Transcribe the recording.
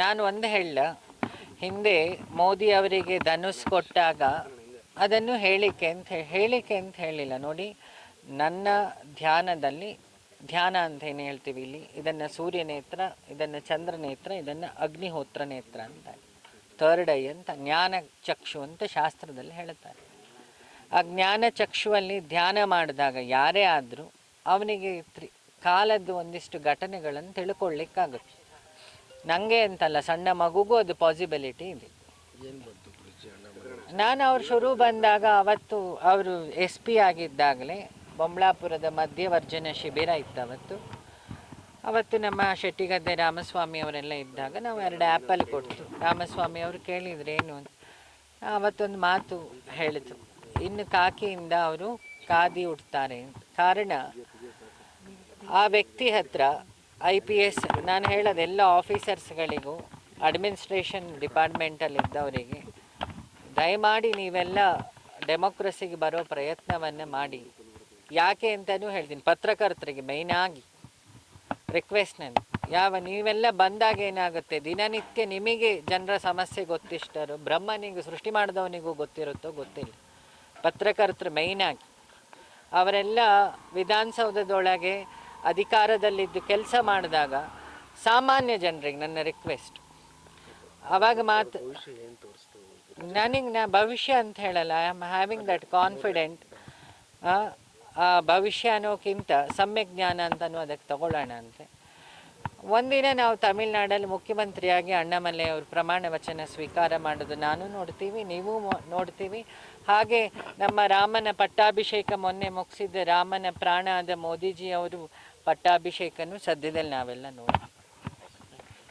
ನಾನು ಒಂದು ಹೇಳ, ಹಿಂದೆ ಮೋದಿ ಅವರಿಗೆ ಧನುಷ್ ಕೊಟ್ಟಾಗ ಅದನ್ನು ಹೇಳಿಕೆ ಅಂತ ಹೇಳಿಲ್ಲ ನೋಡಿ. ನನ್ನ ಧ್ಯಾನದಲ್ಲಿ, ಧ್ಯಾನ ಅಂತ ಏನು ಹೇಳ್ತೀವಿ ಇಲ್ಲಿ, ಇದನ್ನು ಸೂರ್ಯ ನೇತ್ರ, ಇದನ್ನು ಚಂದ್ರ ನೇತ್ರ, ಇದನ್ನು ಅಗ್ನಿಹೋತ್ರ ನೇತ್ರ ಅಂತ, ಥರ್ಡ್ ಐ ಅಂತ, ಜ್ಞಾನ ಚಕ್ಷು ಅಂತ ಶಾಸ್ತ್ರದಲ್ಲಿ ಹೇಳ್ತಾರೆ. ಆ ಜ್ಞಾನ ಚಕ್ಷುವಲ್ಲಿ ಧ್ಯಾನ ಮಾಡಿದಾಗ ಯಾರೇ ಆದರೂ ಅವನಿಗೆ ಕಾಲದ್ದು ಒಂದಿಷ್ಟು ಘಟನೆಗಳನ್ನು ತಿಳ್ಕೊಳ್ಳಿಕ್ಕಾಗುತ್ತೆ. ನನಗೆ ಅಂತಲ್ಲ, ಸಣ್ಣ ಮಗುಗೂ ಅದು ಪಾಸಿಬಿಲಿಟಿ ಇದೆ. ನಾನು ಅವ್ರು ಶುರು ಬಂದಾಗ ಅವತ್ತು ಅವರು SP ಆಗಿದ್ದಾಗಲೇ ಬೊಂಬಳಾಪುರದ ಮಧ್ಯವರ್ಜನ ಶಿಬಿರ ಇತ್ತು. ಅವತ್ತು ನಮ್ಮ ಶೆಟ್ಟಿಗದ್ದೆ ರಾಮಸ್ವಾಮಿ ಅವರೆಲ್ಲ ಇದ್ದಾಗ ನಾವು 2 ಆ್ಯಪಲ್ ಕೊಡ್ತು. ರಾಮಸ್ವಾಮಿ ಅವರು ಕೇಳಿದ್ರು ಏನು ಅಂತ. ಅವತ್ತೊಂದು ಮಾತು ಹೇಳಿತು, ಇನ್ನು ಕಾಕಿಯಿಂದ ಅವರು ಖಾದಿ ಉಡ್ತಾರೆ ಅಂತ. ಕಾರಣ, ಆ ವ್ಯಕ್ತಿ ಹತ್ರ IPS, ನಾನು ಹೇಳೋದು ಎಲ್ಲ ಆಫೀಸರ್ಸ್ಗಳಿಗೂ, ಅಡ್ಮಿನಿಸ್ಟ್ರೇಷನ್ ಡಿಪಾರ್ಟ್ಮೆಂಟಲ್ಲಿದ್ದವರಿಗೆ, ದಯಮಾಡಿ ನೀವೆಲ್ಲ ಡೆಮೋಕ್ರಸಿಗೆ ಬರೋ ಪ್ರಯತ್ನವನ್ನು ಮಾಡಿ. ಯಾಕೆ ಅಂತಲೂ ಹೇಳ್ತೀನಿ, ಪತ್ರಕರ್ತರಿಗೆ ಮೇಯ್ನಾಗಿ ರಿಕ್ವೆಸ್ಟ್ ನನ್ನ, ನೀವೆಲ್ಲ ಬಂದಾಗ ಏನಾಗುತ್ತೆ, ದಿನನಿತ್ಯ ನಿಮಗೆ ಜನರ ಸಮಸ್ಯೆ ಗೊತ್ತಿಷ್ಟರು, ಬ್ರಹ್ಮನಿಗೂ ಸೃಷ್ಟಿ ಮಾಡಿದವನಿಗೂ ಗೊತ್ತಿರುತ್ತೋ ಗೊತ್ತಿಲ್ಲ. ಪತ್ರಕರ್ತರು ಮೇಯ್ನಾಗಿ ಅವರೆಲ್ಲ ವಿಧಾನಸೌಧದೊಳಗೆ ಅಧಿಕಾರದಲ್ಲಿದ್ದು ಕೆಲಸ ಮಾಡಿದಾಗ ಸಾಮಾನ್ಯ ಜನರಿಗೆ ನನ್ನ ರಿಕ್ವೆಸ್ಟ್, ಆವಾಗ ನನಗೆ ಭವಿಷ್ಯ ಅಂತ ಹೇಳಲ್ಲ, I am having that confident. ಭವಿಷ್ಯ ಅನ್ನೋಕ್ಕಿಂತ ಸಮ್ಯಕ್ ಜ್ಞಾನ ಅಂತಲೂ ಅದಕ್ಕೆ ತಗೊಳ್ಳೋಣ ಅಂತೆ. ಒಂದಿನ ನಾವು ತಮಿಳ್ನಾಡಲ್ಲಿ ಮುಖ್ಯಮಂತ್ರಿಯಾಗಿ ಅಣ್ಣಾಮಲೈ ಅವರು ಪ್ರಮಾಣ ವಚನ ಸ್ವೀಕಾರ ಮಾಡೋದು ನಾನು ನೋಡ್ತೀವಿ, ನೀವು ನೋಡ್ತೀವಿ. ಹಾಗೆ ನಮ್ಮ ರಾಮನ ಪಟ್ಟಾಭಿಷೇಕ ಮೊನ್ನೆ ಮುಗಿಸಿದ್ದ ರಾಮನ ಪ್ರಾಣ ಆದ ಮೋದಿಜಿ ಅವರು ಪಟ್ಟಾಭಿಷೇಕನೂ ಸದ್ಯದಲ್ಲಿ ನಾವೆಲ್ಲ ನೋಡಿ.